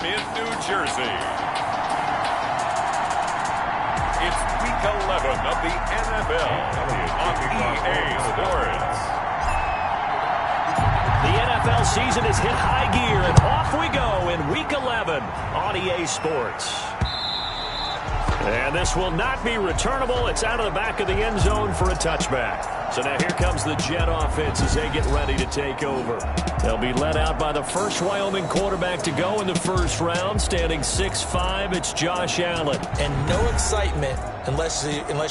in New Jersey. It's Week 11 of the NFL on EA Sports. The NFL season has hit high gear, and off we go in Week 11 on EA Sports. And this will not be returnable. It's out of the back of the end zone for a touchback. So now here comes the Jet offense as they get ready to take over. They'll be led out by the first Wyoming quarterback to go in the first round. Standing 6'5", it's Josh Allen. And no excitement unless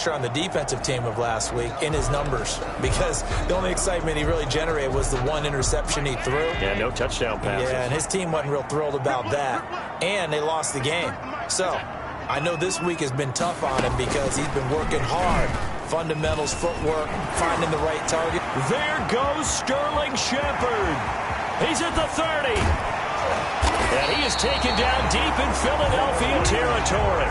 you're on the defensive team of last week in his numbers. Because the only excitement he really generated was the one interception he threw. Yeah, no touchdown passes. Yeah, and his team wasn't real thrilled about that. And they lost the game. So I know this week has been tough on him because he's been working hard. Fundamentals, footwork, finding the right target. There goes Sterling Shepard. He's at the 30. And he is taken down deep in Philadelphia territory.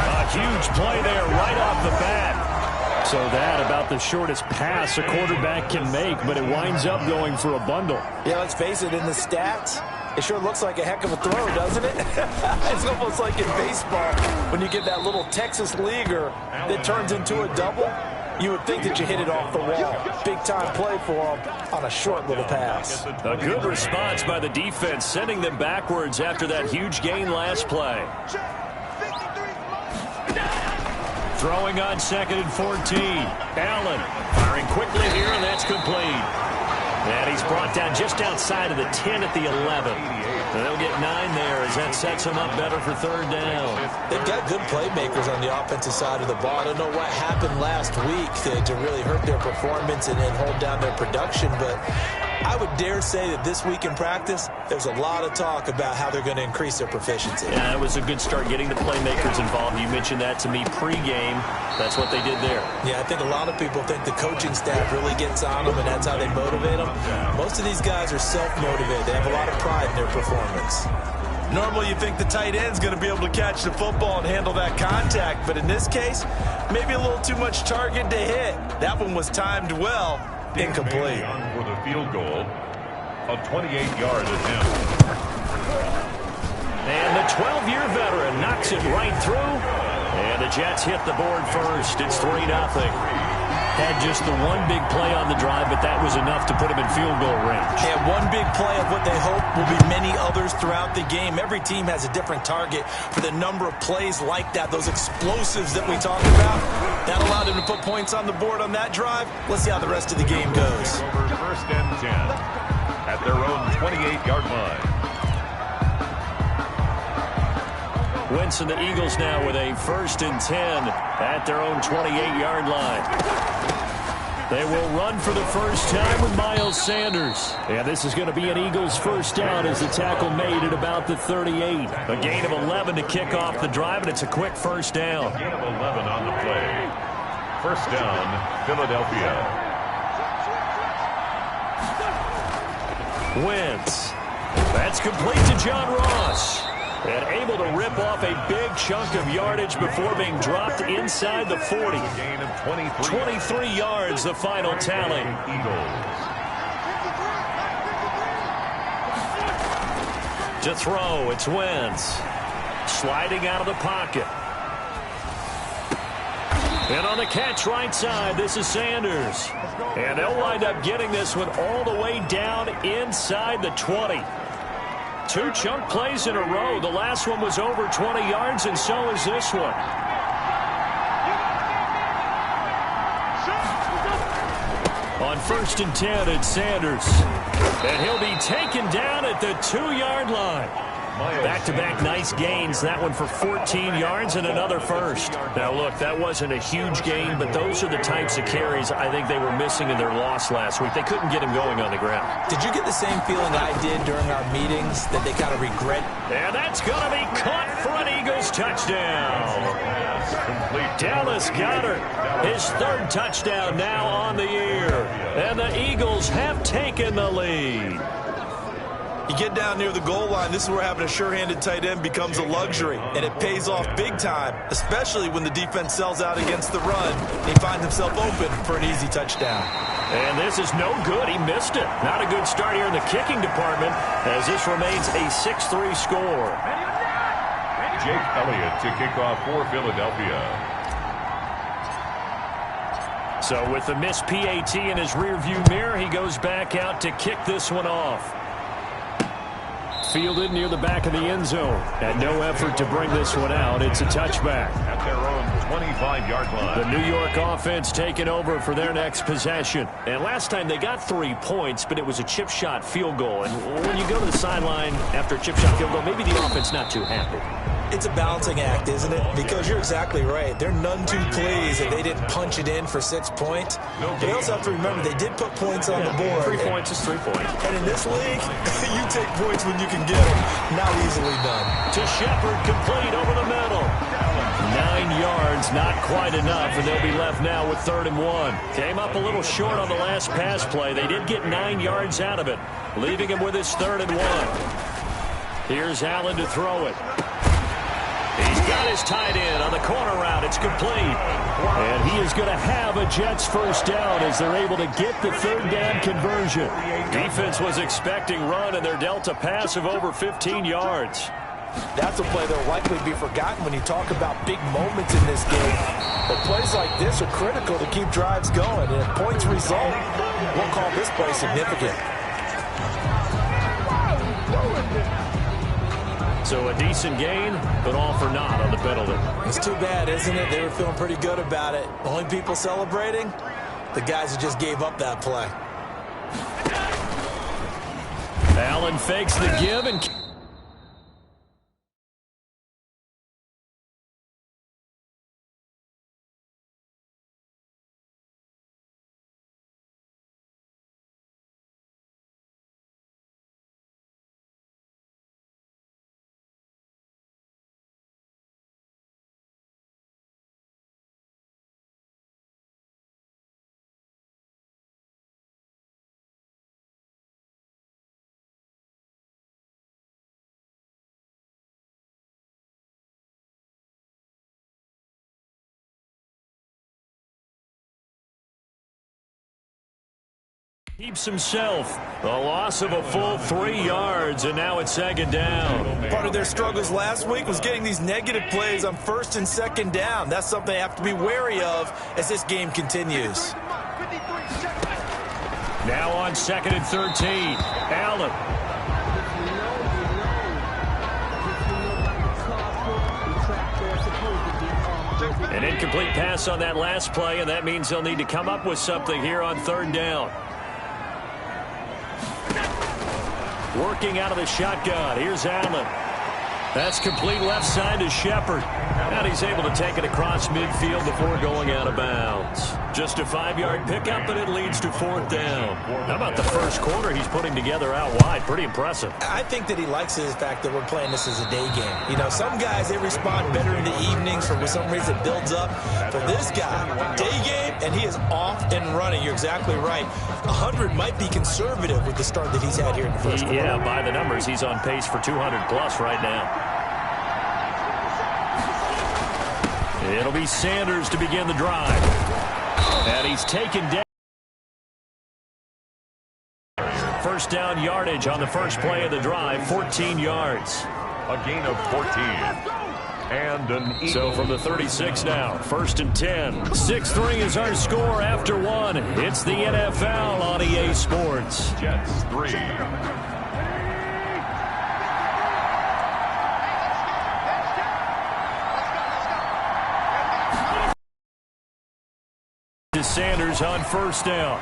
A huge play there right off the bat. So that about the shortest pass a quarterback can make, but it winds up going for a bundle. Yeah, let's face it, in the stats, it sure looks like a heck of a throw, doesn't it? It's almost like in baseball when you get that little Texas leaguer that turns into a double. You would think that you hit it off the wall. Big-time play for him on a short little pass. A good response by the defense, sending them backwards after that huge gain last play. Throwing on 2nd and 14. Allen firing quickly here, and that's complete. And he's brought down just outside of the 10 at the 11. And they'll get 9 there as that sets him up better for 3rd down. They've got good playmakers on the offensive side of the ball. I don't know what happened last week to really hurt their performance and hold down their production, but I would dare say that this week in practice, there's a lot of talk about how they're going to increase their proficiency. Yeah, it was a good start getting the playmakers involved. You mentioned that to me pregame. That's what they did there. Yeah, I think a lot of people think the coaching staff really gets on them, and that's how they motivate them. Most of these guys are self-motivated. They have a lot of pride in their performance. Normally you think the tight end's going to be able to catch the football and handle that contact, but in this case, maybe a little too much target to hit. That one was timed well. Incomplete. For the field goal, a 28-yard attempt. And the 12-year veteran knocks it right through. And the Jets hit the board first. It's 3-0. Had just the one big play on the drive, but that was enough to put him in field goal range. And one big play of what they hope will be many others throughout the game. Every team has a different target for the number of plays like that, those explosives that we talk about. That allowed them to put points on the board on that drive. Let's see how the rest of the game goes. Over 1st and 10 at their own 28-yard line. Wentz and the Eagles now with a 1st and 10 at their own 28-yard line. They will run for the first time with Miles Sanders. And this is going to be an Eagles first down as the tackle made at about the 38. A gain of 11 to kick off the drive, and it's a quick first down. A gain of 11 on the play. First down, Philadelphia. Wentz. That's complete to John Ross. And able to rip off a big chunk of yardage before being dropped inside the 40. A gain of 23 yards, the final tally. Eagles. To throw, it's Wentz. Sliding out of the pocket. And on the catch right side, this is Sanders. And they'll wind up getting this one all the way down inside the 20. 2 chunk plays in a row. The last one was over 20 yards, and so is this one. On 1st and 10, it's Sanders. And he'll be taken down at the 2-yard line. Back-to-back nice gains. That one for 14 yards and another first. Now, look, that wasn't a huge gain, but those are the types of carries I think they were missing in their loss last week. They couldn't get him going on the ground. Did you get the same feeling I did during our meetings that they kind of regret? And that's going to be caught for an Eagles touchdown. Dallas Goedert, his 3rd touchdown now on the year. And the Eagles have taken the lead. You get down near the goal line, this is where having a sure-handed tight end becomes a luxury, and it pays off big time, especially when the defense sells out against the run, and he finds himself open for an easy touchdown. And this is no good. He missed it. Not a good start here in the kicking department as this remains a 6-3 score. Jake Elliott to kick off for Philadelphia. So with the missed PAT in his rearview mirror, he goes back out to kick this one off. Fielded near the back of the end zone. And no effort to bring this one out. It's a touchback. At their own 25-yard line. The New York offense taking over for their next possession. And last time they got 3 points, but it was a chip shot field goal. And when you go to the sideline after a chip shot field goal, maybe the offense not too happy. It's a balancing act, isn't it? Because you're exactly right. They're none too pleased that they didn't punch it in for 6 points. But they also have to remember they did put points on the board. 3 points is 3 points. And in this league, you take points when you can get them. Not easily done. To Shepard, complete over the middle. 9 yards, not quite enough, and they'll be left now with 3rd and 1. Came up a little short on the last pass play. They did get 9 yards out of it, leaving him with his 3rd and 1. Here's Allen to throw it. He's got his tight end on the corner route. It's complete. And he is going to have a Jets first down as they're able to get the 3rd down conversion. Defense was expecting run, and they're dealt a pass of over 15 yards. That's a play that will likely be forgotten when you talk about big moments in this game. But plays like this are critical to keep drives going. And if points result, we'll call this play significant. So a decent gain, but all for naught on the penalty. It's too bad, isn't it? They were feeling pretty good about it. Only people celebrating? The guys who just gave up that play. Allen fakes the give and... keeps himself. The loss of a full 3 yards, and now it's 2nd down. Part of their struggles last week was getting these negative plays on 1st and 2nd down. That's something they have to be wary of as this game continues. Now on 2nd and 13. Allen. An incomplete pass on that last play, and that means they'll need to come up with something here on 3rd down. Working out of the shotgun. Here's Allen. That's complete left side to Shepard. And he's able to take it across midfield before going out of bounds. Just a 5-yard pickup, and it leads to 4th down. How about the first quarter he's putting together out wide? Pretty impressive. I think that he likes the fact that we're playing this as a day game. You know, some guys, they respond better in the evenings for some reason it builds up. For this guy, day game, and he is off and running. You're exactly right. 100 might be conservative with the start that he's had here in the first quarter. Yeah, by the numbers, he's on pace for 200-plus right now. It'll be Sanders to begin the drive. And he's taken down. First down yardage on the first play of the drive, 14 yards. A gain of 14. And an Eagle. So from the 36 now, 1st and 10. 6-3 is our score after 1. It's the NFL on EA Sports. Jets 3. To Sanders on 1st down.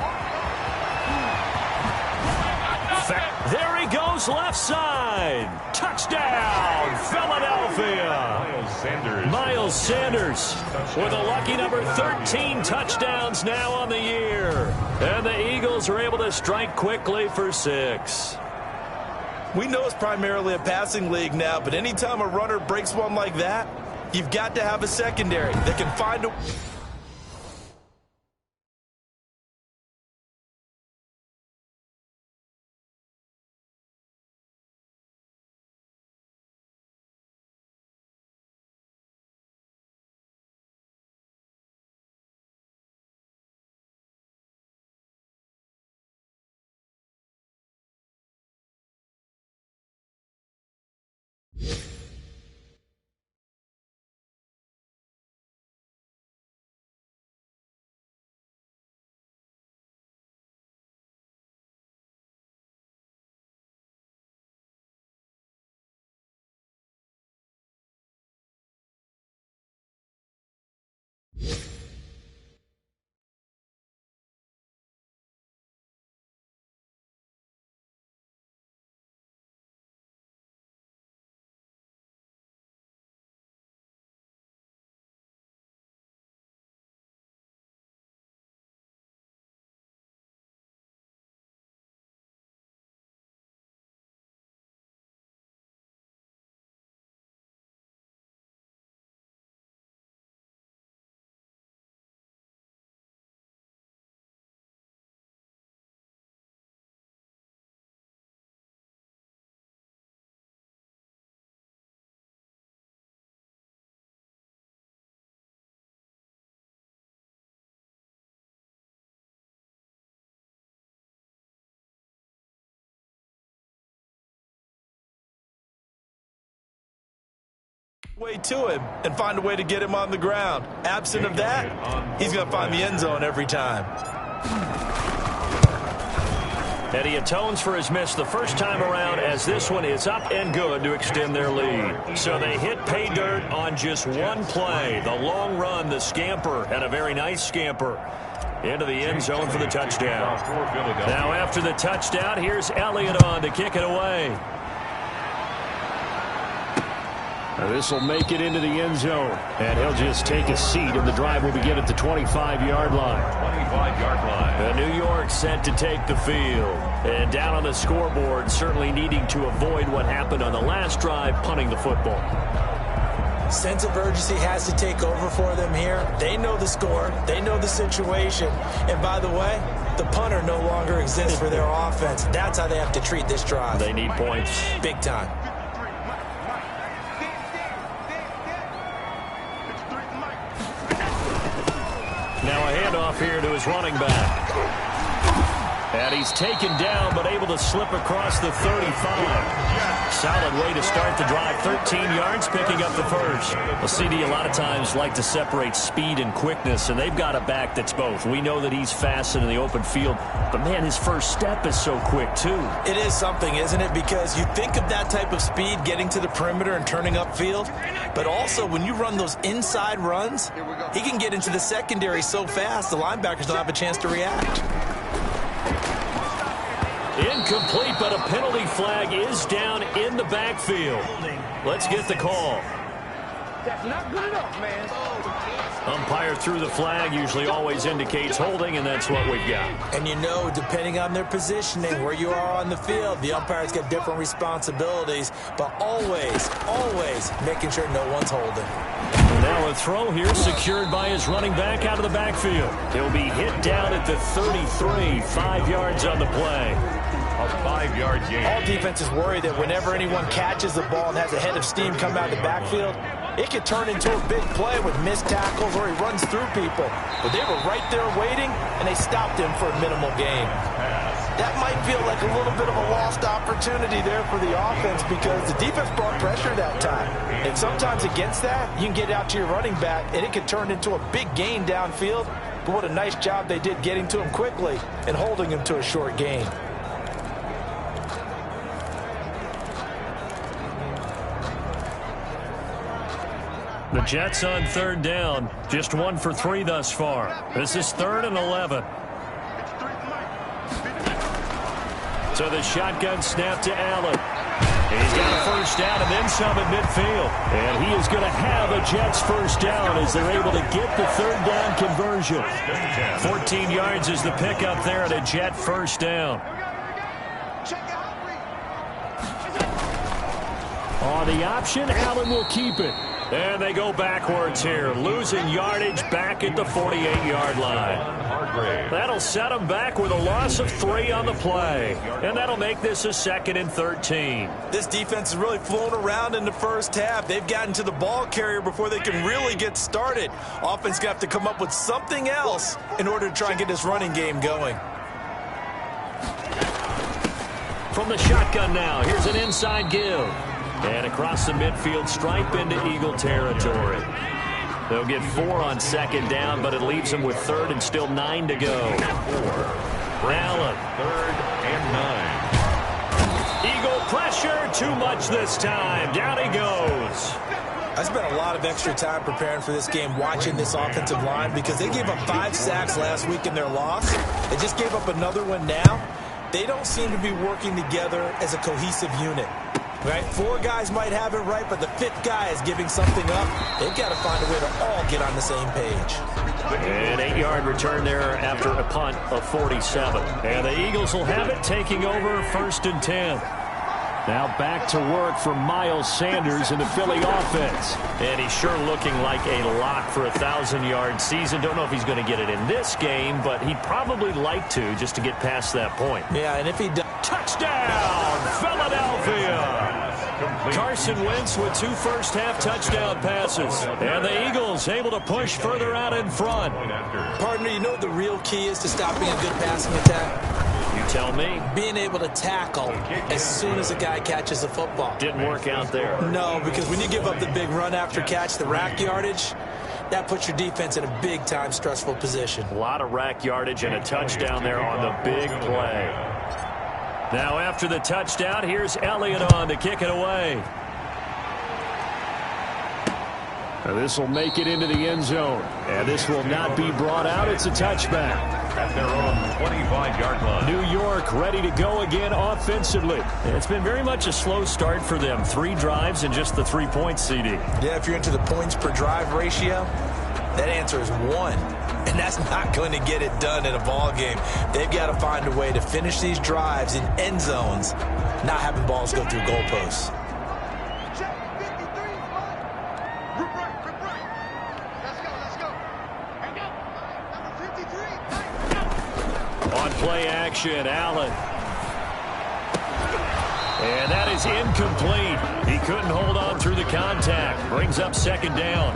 There he goes, left side. Touchdown, Philadelphia. Miles Sanders with a lucky number 13 touchdowns now on the year. And the Eagles are able to strike quickly for 6. We know it's primarily a passing league now, but anytime a runner breaks one like that, you've got to have a secondary that can find a... way to him and find a way to get him on the ground. Absent of that, he's going to find the end zone every time. And he atones for his miss the first time around, as this one is up and good to extend their lead. So they hit pay dirt on just one play. The long run, the scamper, and a very nice scamper into the end zone for the touchdown. Now after the touchdown, here's Elliott on to kick it away. This will make it into the end zone, and he'll just take a seat, and the drive will begin at the 25-yard line. 25-yard line. The New York set to take the field, and down on the scoreboard, certainly needing to avoid what happened on the last drive, punting the football. Sense of urgency has to take over for them here. They know the score. They know the situation. And by the way, the punter no longer exists for their offense. That's how they have to treat this drive. They need points. Big time. Now a handoff here to his running back. And he's taken down, but able to slip across the 35. Solid way to start the drive. 13 yards, picking up the first. Well, CD a lot of times like to separate speed and quickness, and they've got a back that's both. We know that he's fast in the open field, but, man, his first step is so quick, too. It is something, isn't it? Because you think of that type of speed getting to the perimeter and turning upfield, but also when you run those inside runs, he can get into the secondary so fast the linebackers don't have a chance to react. Incomplete, but a penalty flag is down in the backfield. Let's get the call. That's not good enough, man. Umpire threw the flag, usually always indicates holding, and that's what we've got. And you know, depending on their positioning, where you are on the field, the umpire's got different responsibilities, but always making sure no one's holding. Now a throw here secured by his running back out of the backfield. He'll be hit down at the 33, 5 yards on the play. A 5-yard gain. All defenses worry that whenever anyone catches the ball and has a head of steam come out of the backfield, it could turn into a big play with missed tackles or he runs through people. But they were right there waiting, and they stopped him for a minimal gain. That might feel like a little bit of a lost opportunity there for the offense because the defense brought pressure that time. And sometimes against that, you can get out to your running back, and it can turn into a big gain downfield. But what a nice job they did getting to him quickly and holding him to a short gain. The Jets on third down, just 1 for 3 thus far. This is 3rd and 11. So the shotgun snap to Allen. He's got a first down and then some at midfield. And he is going to have a Jets first down as they're able to get the third down conversion. 14 yards is the pickup there at a Jet first down. On the option, Allen will keep it. And they go backwards here, losing yardage back at the 48-yard line. That'll set them back with a loss of 3 on the play. And that'll make this a 2nd and 13. This defense has really flown around in the first half. They've gotten to the ball carrier before they can really get started. Offense got to come up with something else in order to try and get this running game going. From the shotgun now, here's an inside give. And across the midfield stripe into Eagle territory. They'll get 4 on 2nd down, but it leaves them with 3rd and still 9 to go. Allen. 3rd and 9. Eagle pressure, too much this time. Down he goes. I spent a lot of extra time preparing for this game watching this offensive line because they gave up 5 sacks last week in their loss. They just gave up another one now. They don't seem to be working together as a cohesive unit. Right? 4 guys might have it right, but the 5th guy is giving something up. They've got to find a way to all get on the same page. An 8-yard return there after a punt of 47. And the Eagles will have it, taking over 1st and 10. Now back to work for Miles Sanders in the Philly offense. And he's sure looking like a lock for a 1,000-yard season. Don't know if he's going to get it in this game, but he'd probably like to just to get past that point. Yeah, and if he does. Touchdown, Philadelphia! Carson Wentz with 2 first-half touchdown passes. And the Eagles able to push further out in front. Partner, you know what the real key is to stopping a good passing attack? You tell me. Being able to tackle as soon as a guy catches the football. Didn't work out there. No, because when you give up the big run after catch, the rack yardage, that puts your defense in a big-time stressful position. A lot of rack yardage and a touchdown there on the big play. Now after the touchdown, here's Elliott on to kick it away. This will make it into the end zone. And this will not be brought out. It's a touchback. At their own 25-yard line. New York ready to go again offensively. It's been very much a slow start for them. 3 drives and just the 3 points, CD. Yeah, if you're into the points per drive ratio, that answer is 1. And that's not going to get it done in a ball game. They've got to find a way to finish these drives in end zones, not having balls go through goalposts. On play action, Allen. And that is incomplete. He couldn't hold on through the contact. Brings up second down.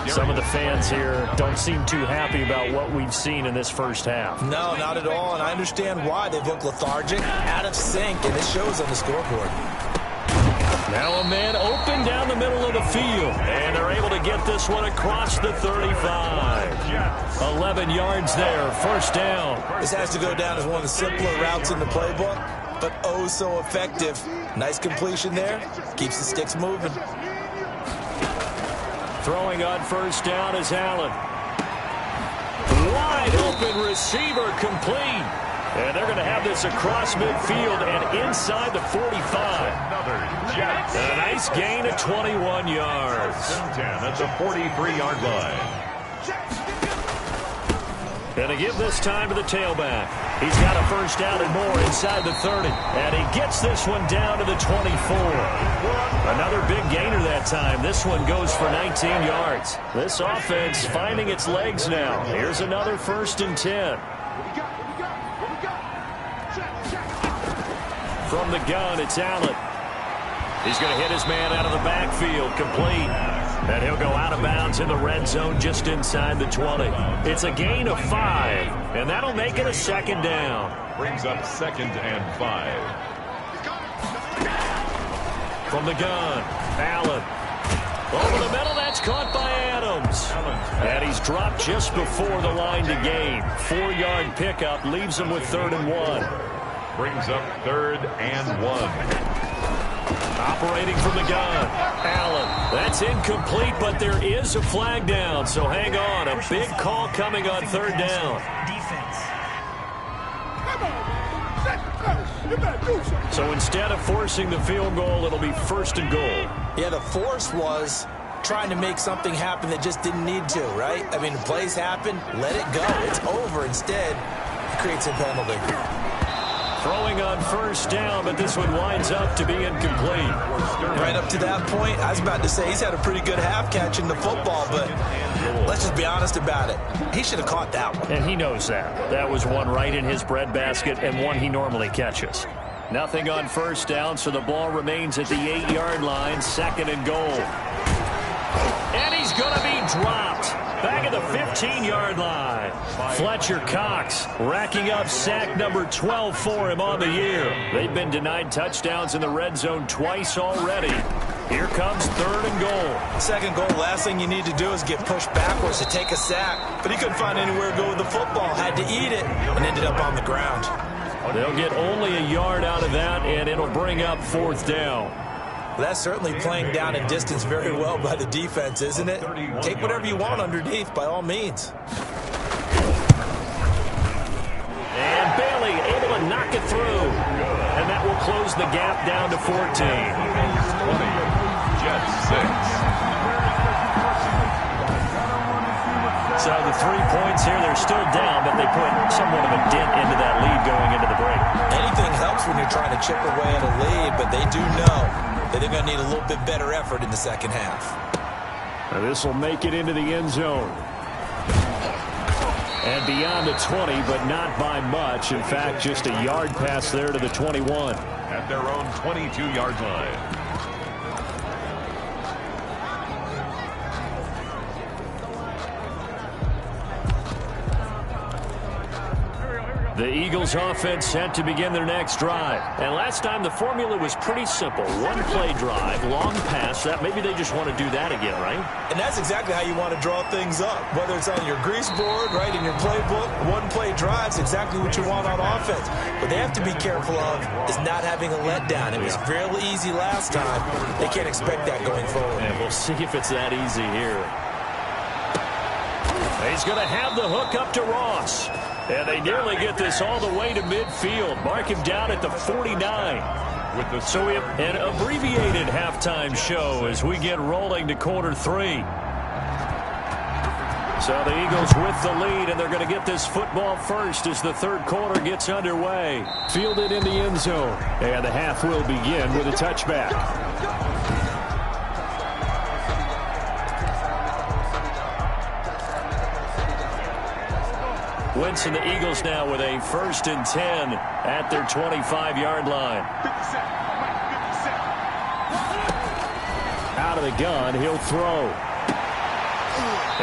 Some of the fans here don't seem too happy about what we've seen in this first half. No, not at all, and I understand why. They've looked lethargic, out of sync, and it shows on the scoreboard. Now a man open down the middle of the field, and they're able to get this one across the 35. 11 yards there, first down. This has to go down as one of the simpler routes in the playbook, but oh so effective. Nice completion there, keeps the sticks moving. Throwing on first down is Allen. Wide open receiver complete. And they're going to have this across midfield and inside the 45. And a nice gain of 21 yards. 10 at the 43-yard line. Going to give this time to the tailback. He's got a first down and more inside the 30. And he gets this one down to the 24. Another big gainer that time. This one goes for 19 yards. This offense finding its legs now. Here's another 1st and 10. From the gun, it's Allen. He's going to hit his man out of the backfield, complete. And he'll go out of bounds in the red zone just inside the 20. It's a gain of 5, and that'll make it a second down. Brings up 2nd and 5. From the gun, Allen. Over the middle, that's caught by Adams. And he's dropped just before the line to gain. 4-yard pickup leaves him with 3rd and 1. Brings up 3rd and 1. Operating from the gun, Allen. That's incomplete, but there is a flag down, so hang on. A big call coming on 3rd down. So instead of forcing the field goal, it'll be 1st and goal. Yeah, the force was trying to make something happen that just didn't need to, right? I mean, plays happen, let it go. It's over. Instead, it creates a penalty. Throwing on first down, but this one winds up to be incomplete. Right up to that point, I was about to say he's had a pretty good half catching the football, but let's just be honest about it. He should have caught that one. And he knows that. That was one right in his breadbasket and one he normally catches. Nothing on first down, so the ball remains at the 8-yard line, 2nd and goal. And he's going to be dropped. Back at the 15-yard line. Fletcher Cox racking up sack number 12 for him on the year. They've been denied touchdowns in the red zone twice already. Here comes 3rd and goal. 2nd goal, last thing you need to do is get pushed backwards to take a sack. But he couldn't find anywhere to go with the football. Had to eat it and ended up on the ground. They'll get only a yard out of that, and it'll bring up 4th down. Well, that's certainly playing down in distance very well by the defense, isn't it? Take whatever you want underneath, by all means. And Bailey able to knock it through. And that will close the gap down to 14. 20, Jets 6. So the 3 points here, they're still down, but they put somewhat of a dent into that lead going into the break. Anything helps when you're trying to chip away at a lead, but they do know that they're going to need a little bit better effort in the second half. Now this will make it into the end zone. And beyond the 20, but not by much. In fact, just a yard pass there to the 21. At their own 22-yard line. The Eagles offense set to begin their next drive. And last time the formula was pretty simple. One play drive, long pass. That maybe they just want to do that again, right? And that's exactly how you want to draw things up. Whether it's on your grease board, right, in your playbook, one play drive is exactly what you want on offense. What they have to be careful of is not having a letdown. It was real easy last time. They can't expect that going forward. And we'll see if it's that easy here. He's going to have the hook up to Ross. And they nearly get this all the way to midfield. Mark him down at the 49. So we have an abbreviated halftime show as we get rolling to quarter 3. So the Eagles with the lead, and they're going to get this football first as the third quarter gets underway. Fielded in the end zone. And the half will begin with a touchback. Wentz and the Eagles now with a 1st and 10 at their 25-yard line. Out of the gun, he'll throw.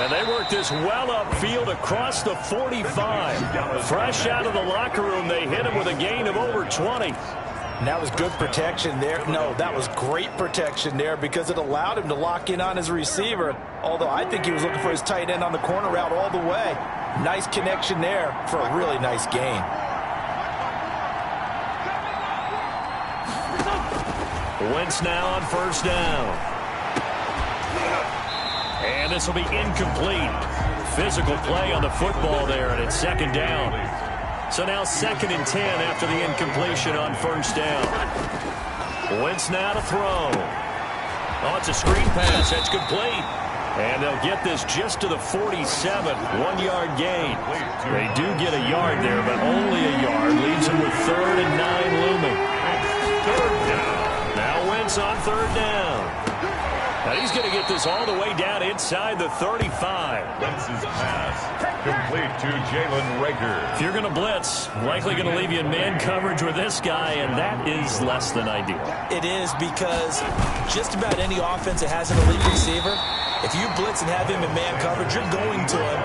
And they work this well upfield across the 45. Fresh out of the locker room, they hit him with a gain of over 20. And that was good protection there. No, that was great protection there because it allowed him to lock in on his receiver. Although I think he was looking for his tight end on the corner route all the way. Nice connection there for a really nice gain. Wentz now on 1st down. And this will be incomplete. Physical play on the football there, and it's 2nd down. So now 2nd and 10 after the incompletion on 1st down. Wentz now to throw. Oh, it's a screen pass. That's complete. And they'll get this just to the 47. 1-yard gain. They do get a yard there, but only a yard. Leaves them with 3rd and 9 looming. 3rd down. Now Wentz on 3rd down. And he's going to get this all the way down inside the 35. Wentz's pass complete to Jalen Reagor. If you're going to blitz, likely going to leave you in man coverage with this guy, and that is less than ideal. It is because just about any offense that has an elite receiver, if you blitz and have him in man coverage, you're going to him,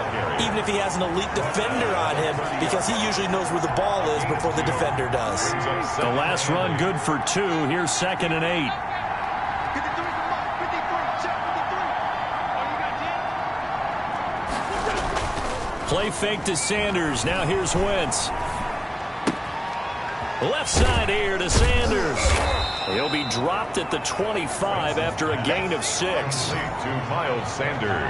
even if he has an elite defender on him, because he usually knows where the ball is before the defender does. The last run good for 2. Here's 2nd and 8. Play fake to Sanders. Now here's Wentz. Left side here to Sanders. He'll be dropped at the 25 after a gain of 6. To Miles Sanders.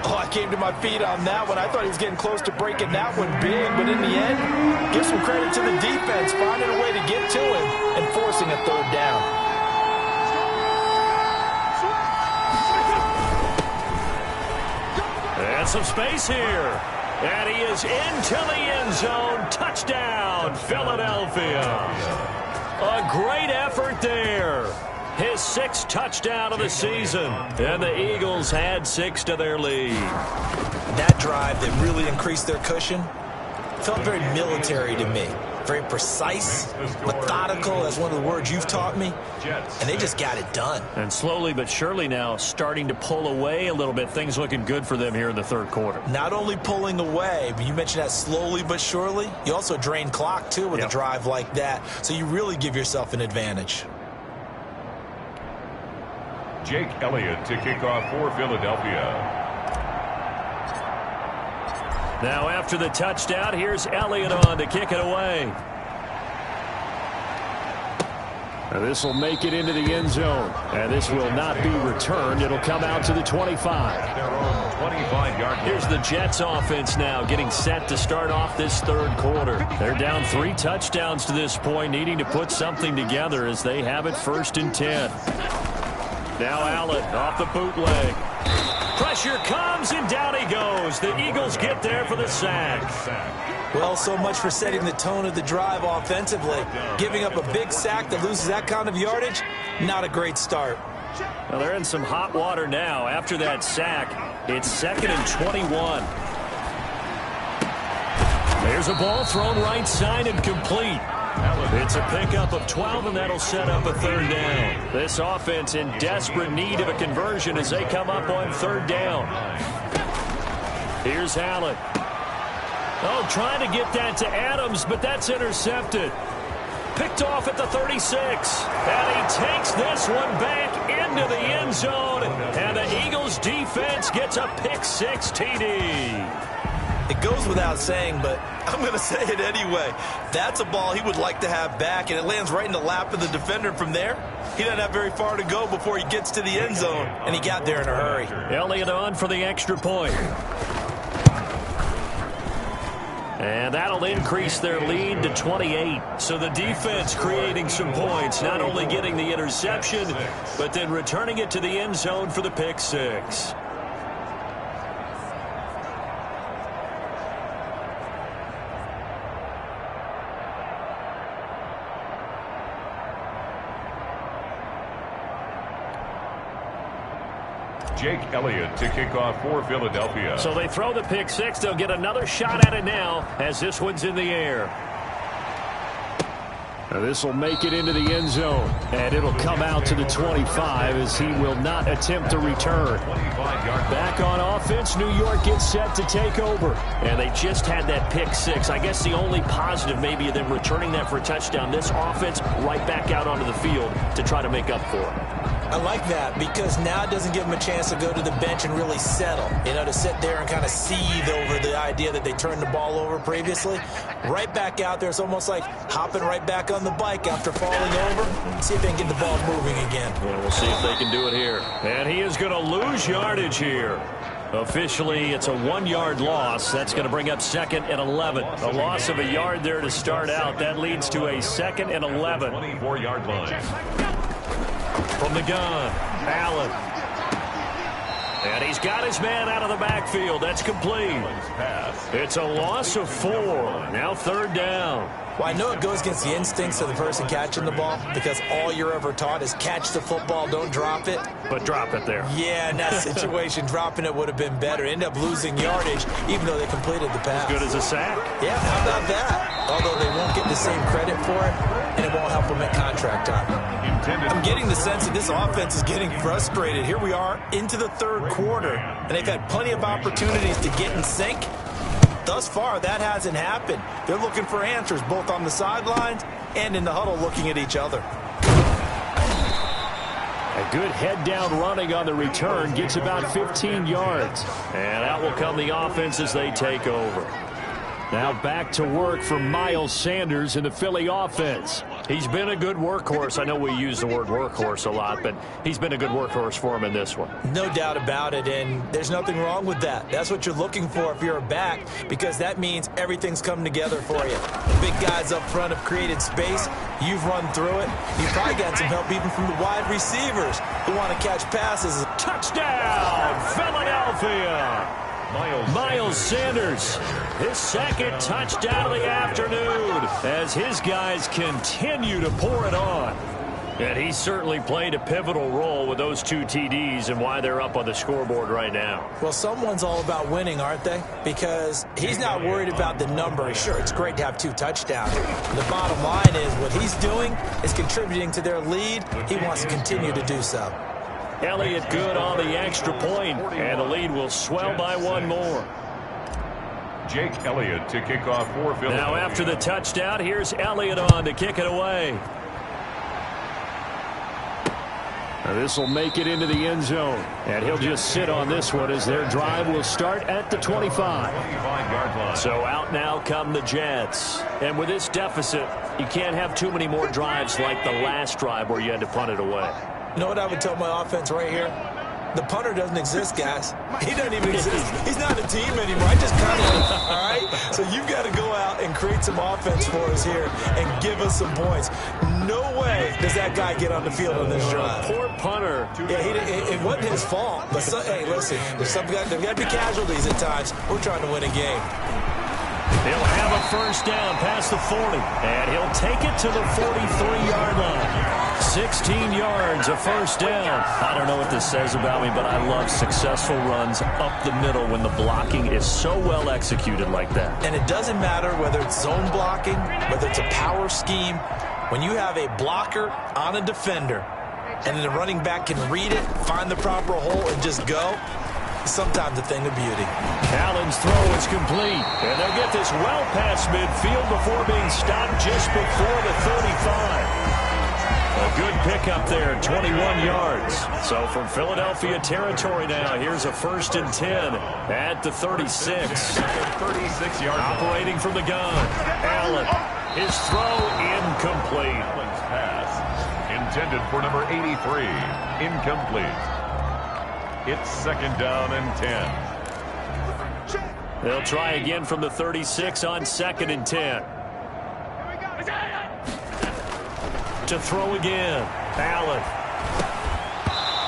Oh, I came to my feet on that one. I thought he was getting close to breaking that one big, but in the end, give some credit to the defense, finding a way to get to him and forcing a 3rd down. And some space here. And he is into the end zone. Touchdown, Philadelphia. A great effort there. His 6th touchdown of the season. And the Eagles had 6 to their lead. That drive that really increased their cushion felt very military to me. Very precise, methodical, that's one of the words you've taught me. And they just got it done. And slowly but surely now starting to pull away a little bit. Things looking good for them here in the 3rd quarter. Not only pulling away, but you mentioned that slowly but surely. You also drain clock, too, with a drive like that. So you really give yourself an advantage. Jake Elliott to kick off for Philadelphia. Now after the touchdown, here's Elliott on to kick it away. This will make it into the end zone. And this will not be returned. It'll come out to the 25. Their own 25-yard line. Here's the Jets offense now getting set to start off this 3rd quarter. They're down 3 touchdowns to this point, needing to put something together as they have it 1st and 10. Now Allen off the bootleg. Pressure comes, and down he goes. The Eagles get there for the sack. Well, so much for setting the tone of the drive offensively. Giving up a big sack that loses that kind of yardage, not a great start. Well, they're in some hot water now. After that sack, it's 2nd and 21. There's a ball thrown right side and complete. It's a pickup of 12, and that'll set up a 3rd down. This offense in desperate need of a conversion as they come up on 3rd down. Here's Allen. Oh, trying to get that to Adams, but that's intercepted. Picked off at the 36. And he takes this one back into the end zone. And the Eagles defense gets a pick-6 TD. It goes without saying, but I'm going to say it anyway. That's a ball he would like to have back, and it lands right in the lap of the defender. From there, he doesn't have very far to go before he gets to the end zone, and he got there in a hurry. Elliott on for the extra point. And that'll increase their lead to 28. So the defense creating some points, not only getting the interception, but then returning it to the end zone for the pick-6. Jake Elliott to kick off for Philadelphia. So they throw the pick-6. They'll get another shot at it now as this one's in the air. Now this will make it into the end zone, and it'll come out to the 25 as he will not attempt to return. Back on offense, New York gets set to take over. And they just had that pick-6. I guess the only positive maybe of them returning that for a touchdown. This offense right back out onto the field to try to make up for it. I like that because now it doesn't give them a chance to go to the bench and really settle, to sit there and kind of seethe over the idea that they turned the ball over previously. Right back out there, it's almost like hopping right back on the bike after falling over. See if they can get the ball moving again. Well, we'll see if they can do it here. And he is going to lose yardage here. Officially, it's a 1-yard loss. That's going to bring up 2nd and 11. A loss of a yard there to start out. That leads to a 2nd and 11. 24-yard line. From the gun, Allen. And he's got his man out of the backfield. That's complete. It's a loss of 4. Now 3rd down. Well, I know it goes against the instincts of the person catching the ball because all you're ever taught is catch the football, don't drop it. But drop it there. Yeah, in that situation, dropping it would have been better. End up losing yardage, even though they completed the pass. As good as a sack. Yeah, how about that? Although they won't get the same credit for it, and it won't help them at contract time. I'm getting the sense that this offense is getting frustrated. Here we are into the 3rd quarter, and they've had plenty of opportunities to get in sync. Thus far, that hasn't happened. They're looking for answers both on the sidelines and in the huddle looking at each other. A good head-down running on the return gets about 15 yards. And out will come the offense as they take over. Now back to work for Miles Sanders in the Philly offense. He's been a good workhorse. I know we use the word workhorse a lot, but he's been a good workhorse for him in this one. No doubt about it, and there's nothing wrong with that. That's what you're looking for if you're a back, because that means everything's coming together for you. The big guys up front have created space. You've run through it. You've probably got some help even from the wide receivers who want to catch passes. Touchdown, Philadelphia! Miles Sanders, his 2nd touchdown of the afternoon as his guys continue to pour it on. And he certainly played a pivotal role with those 2 TDs and why they're up on the scoreboard right now. Well, someone's all about winning, aren't they? Because he's not worried about the number. Sure, it's great to have 2 touchdowns. The bottom line is what he's doing is contributing to their lead. He wants to continue to do so. Elliott good on the extra point, and the lead will swell by 1 more. Jake Elliott to kick off for Philadelphia. Now after the touchdown, here's Elliott on to kick it away. Now this will make it into the end zone, and he'll just sit on this one as their drive will start at the 25. 25-yard line. So out now come the Jets. And with this deficit, you can't have too many more drives like the last drive where you had to punt it away. You know what I would tell my offense right here? The punter doesn't exist, guys. He doesn't even exist. He's not a team anymore. I just cut him, all right? So you've got to go out and create some offense for us here and give us some points. No way does that guy get on the field on this drive. Poor punter. Yeah, it wasn't his fault. But hey, listen, there's got to be casualties at times. We're trying to win a game. He'll have a first down past the 40, and he'll take it to the 43-yard line. 16 yards, a first down. I don't know what this says about me, but I love successful runs up the middle when the blocking is so well executed like that. And it doesn't matter whether it's zone blocking, whether it's a power scheme. When you have a blocker on a defender, and then the running back can read it, find the proper hole, and just go, sometimes a thing of beauty. Allen's throw is complete. And they'll get this well past midfield before being stopped just before the 35. A good pickup there, 21 yards. So from Philadelphia territory now, here's a 1st and 10 at the 36. 36 yards. Operating from the gun. Allen, his throw incomplete. Allen's pass intended for number 83. Incomplete. It's 2nd down and 10. They'll try again from the 36 on 2nd and 10. To throw again. Allen.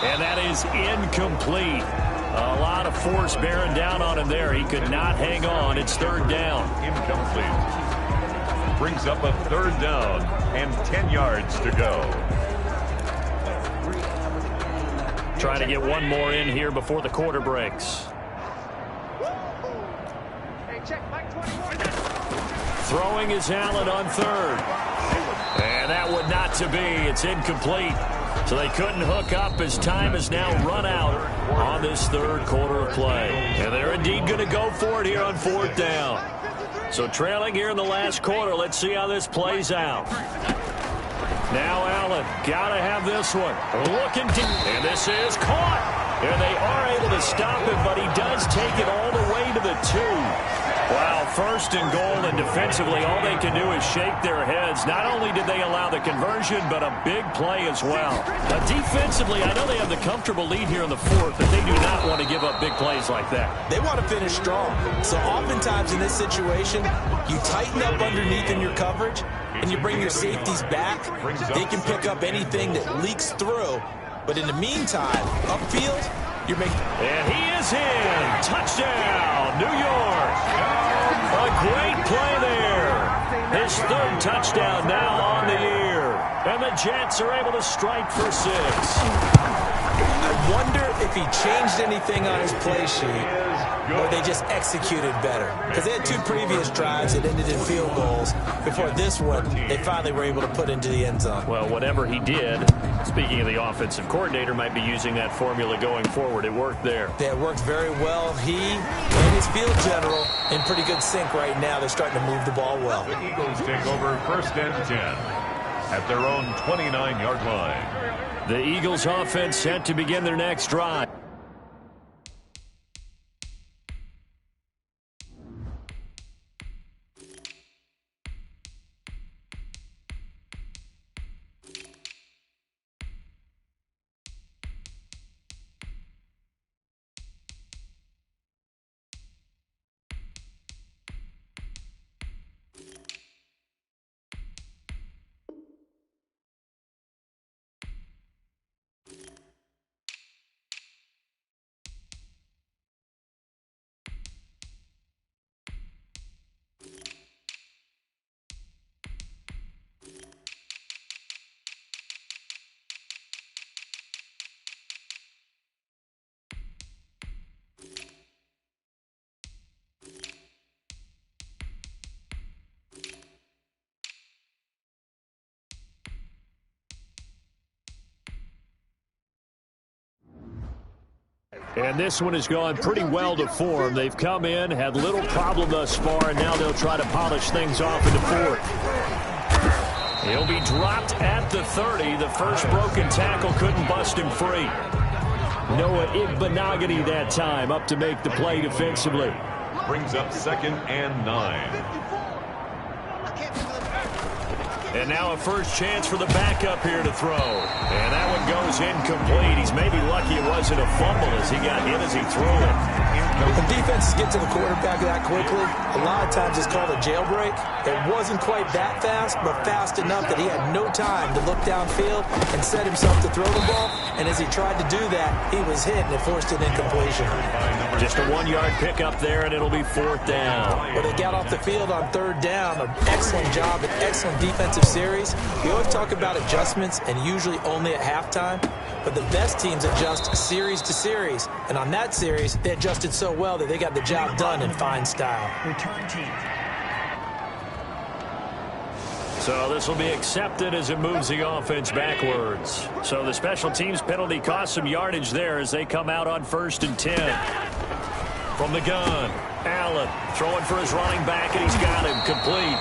And that is incomplete. A lot of force bearing down on him there. He could not hang on. It's 3rd down. Incomplete. Brings up a 3rd down and 10 yards to go. Trying to get one more in here before the quarter breaks. Throwing is Allen on 3rd. And that would not to be. It's incomplete. So they couldn't hook up as time has now run out on this 3rd quarter of play. And they're indeed going to go for it here on 4th down. So trailing here in the last quarter. Let's see how this plays out. Now Allen, got to have this one. Looking deep. And this is caught. And they are able to stop him, but he does take it all the way to the 2. Wow, 1st and goal, and defensively all they can do is shake their heads. Not only did they allow the conversion, but a big play as well. Defensively, I know they have the comfortable lead here in the 4th, but they do not want to give up big plays like that. They want to finish strong. So oftentimes in this situation, you tighten up underneath in your coverage, and you bring your safeties back. They can pick up anything that leaks through. But in the meantime, upfield, you're making... And he is in. Touchdown, New York. A great play there. His 3rd touchdown now on the year. And the Jets are able to strike for 6. I wonder if he changed anything on his play sheet or they just executed better. Because they had 2 previous drives that ended in field goals. Before this one, they finally were able to put into the end zone. Well, whatever he did, speaking of the offensive coordinator, might be using that formula going forward. It worked there. Yeah, it worked very well. He and his field general in pretty good sync right now. They're starting to move the ball well. The Eagles take over 1st and 10 at their own 29-yard line. The Eagles offense set to begin their next drive. And this one has gone pretty well to form. They've come in, had little problem thus far, and now they'll try to polish things off in the 4th. He'll be dropped at the 30. The first broken tackle couldn't bust him free. Noah Igbenogany that time up to make the play defensively. Brings up 2nd and 9. And now a first chance for the backup here to throw. And that one goes incomplete. He's maybe lucky it wasn't a fumble as he got hit as he threw it. When defenses get to the quarterback that quickly, a lot of times it's called a jailbreak. It wasn't quite that fast, but fast enough that he had no time to look downfield and set himself to throw the ball. And as he tried to do that, he was hit and it forced an incompletion. Just a 1-yard pickup there, and it'll be 4th down. Well, they got off the field on 3rd down. An excellent job, an excellent defensive series. We always talk about adjustments, and usually only at halftime. But the best teams adjust series to series. And on that series, they adjusted so well that they got the job done in fine style. So this will be accepted as it moves the offense backwards. So the special teams penalty cost some yardage there as they come out on 1st and 10. From the gun, Allen throwing for his running back, and he's got him complete.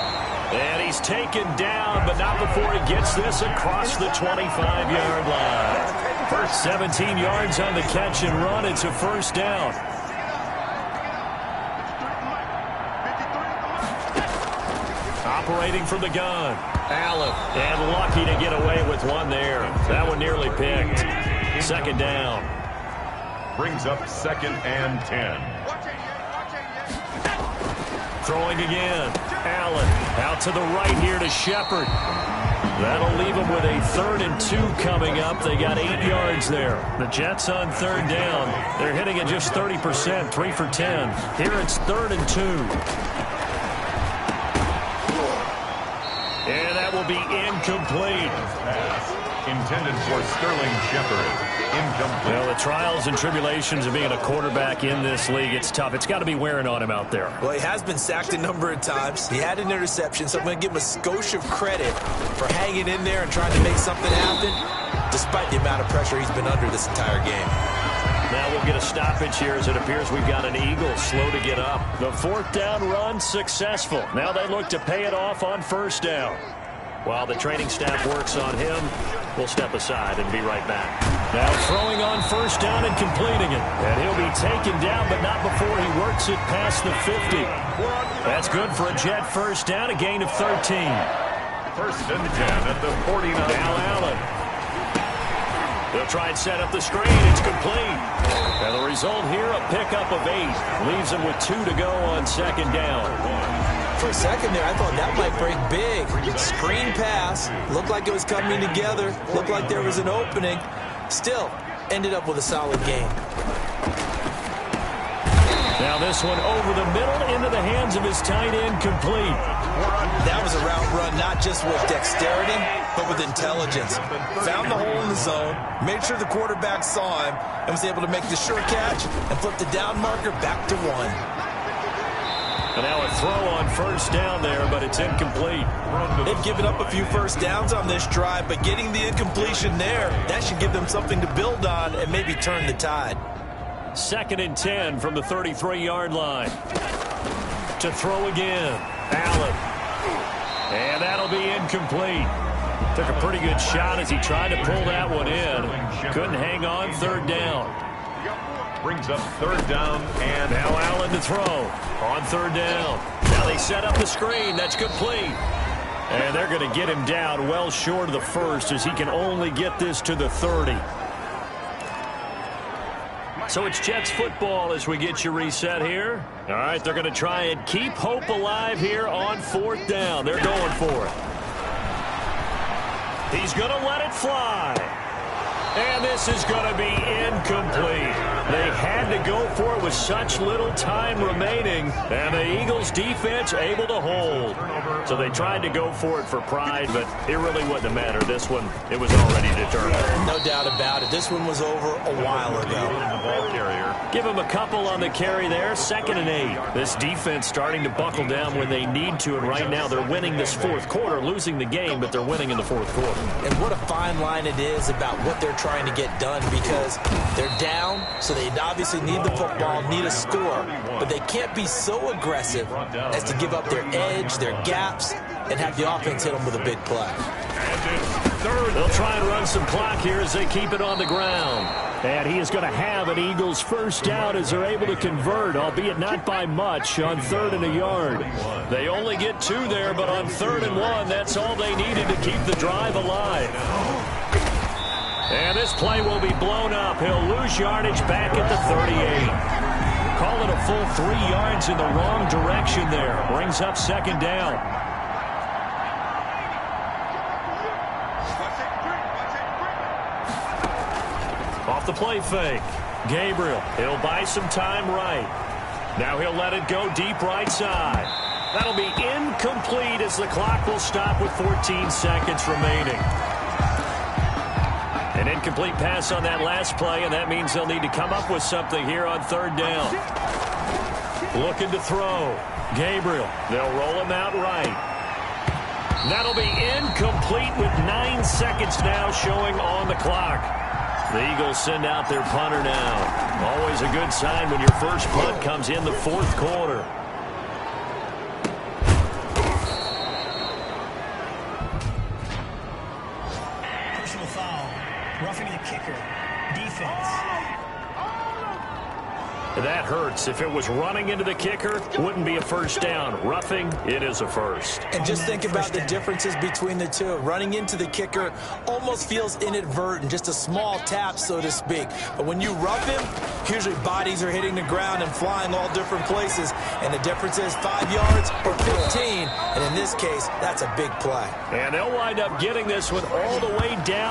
And he's taken down, but not before he gets this across the 25-yard line. First 17 yards on the catch and run. It's a first down. Operating from the gun, Allen, and lucky to get away with one there. That one nearly picked. Second down. Brings up 2nd and 10. Throwing again. Allen out to the right here to Shepard. That'll leave them with a 3rd and 2 coming up. They got 8 yards there. The Jets on 3rd down. They're hitting at just 30%, 3 for 10. Here it's 3rd and 2. And that will be incomplete. Pass intended for Sterling Shepard. Incomplete. Well, the trials and tribulations of being a quarterback in this league, it's tough. It's got to be wearing on him out there. Well, he has been sacked a number of times. He had an interception, so I'm going to give him a skosh of credit for hanging in there and trying to make something happen, despite the amount of pressure he's been under this entire game. Now we'll get a stoppage here as it appears we've got an Eagle slow to get up. The 4th down run successful. Now they look to pay it off on 1st down. While the training staff works on him, we'll step aside and be right back. Now throwing on 1st down and completing it. And he'll be taken down, but not before he works it past the 50. That's good for a Jet 1st down, a gain of 13. 1st and 10 at the 49. Now Allen. They'll try and set up the screen. It's complete. And the result here, a pickup of 8. Leaves them with 2 to go on 2nd down. For a second there, I thought that might break big. Screen pass. Looked like it was coming together. Looked like there was an opening. Still, ended up with a solid game. Now this one over the middle into the hands of his tight end, complete. That was a route run not just with dexterity, but with intelligence. Found the hole in the zone, made sure the quarterback saw him, and was able to make the sure catch and flip the down marker back to 1. And now a throw on 1st down there, but it's incomplete. They've given up a few 1st downs on this drive, but getting the incompletion there, that should give them something to build on and maybe turn the tide. 2nd and 10 from the 33-yard line. To throw again. Allen. And that'll be incomplete. Took a pretty good shot as he tried to pull that one in. Couldn't hang on 3rd down. Brings up 3rd down and now Allen to throw on 3rd down. Now they set up the screen. That's complete. And they're going to get him down well short of the 1st as he can only get this to the 30. So it's Jets football as we get you reset here. All right, they're going to try and keep hope alive here on 4th down. They're going for it. He's going to let it fly. And this is going to be incomplete. They had to go for it with such little time remaining. And the Eagles defense able to hold. So they tried to go for it for pride, but it really wouldn't matter. This one, it was already determined. No doubt about it. This one was over a while ago. Give them a couple on the carry there. 2nd and 8. This defense starting to buckle down when they need to. And right now they're winning this 4th quarter, losing the game, but they're winning in the 4th quarter. And what a fine line it is about what they're trying to get done, because they're down, so they obviously need the football, need a score, but they can't be so aggressive as to give up their edge, their gaps, and have the offense hit them with a big play. They'll try and run some clock here as they keep it on the ground. And he is going to have an Eagles 1st down as they're able to convert, albeit not by much, on 3rd and a yard. They only get 2 there, but on 3rd and 1, that's all they needed to keep the drive alive. And this play will be blown up. He'll lose yardage back at the 38. Call it a full 3 yards in the wrong direction there. Brings up 2nd down. Off the play fake. Gabriel, he'll buy some time right. Now he'll let it go deep right side. That'll be incomplete as the clock will stop with 14 seconds remaining. An incomplete pass on that last play, and that means they'll need to come up with something here on 3rd down. Looking to throw. Gabriel, they'll roll him out right. That'll be incomplete with 9 seconds now showing on the clock. The Eagles send out their punter now. Always a good sign when your first punt comes in the fourth quarter. Personal foul. Roughing the kicker. Defense. That hurts. If it was running into the kicker, wouldn't be a first down. Roughing, it is a first. And just think about the differences between the two. Running into the kicker almost feels inadvertent, just a small tap, so to speak. But when you rough him, usually bodies are hitting the ground and flying all different places. And the difference is 5 yards or 15. And in this case, that's a big play. And they'll wind up getting this one all the way down.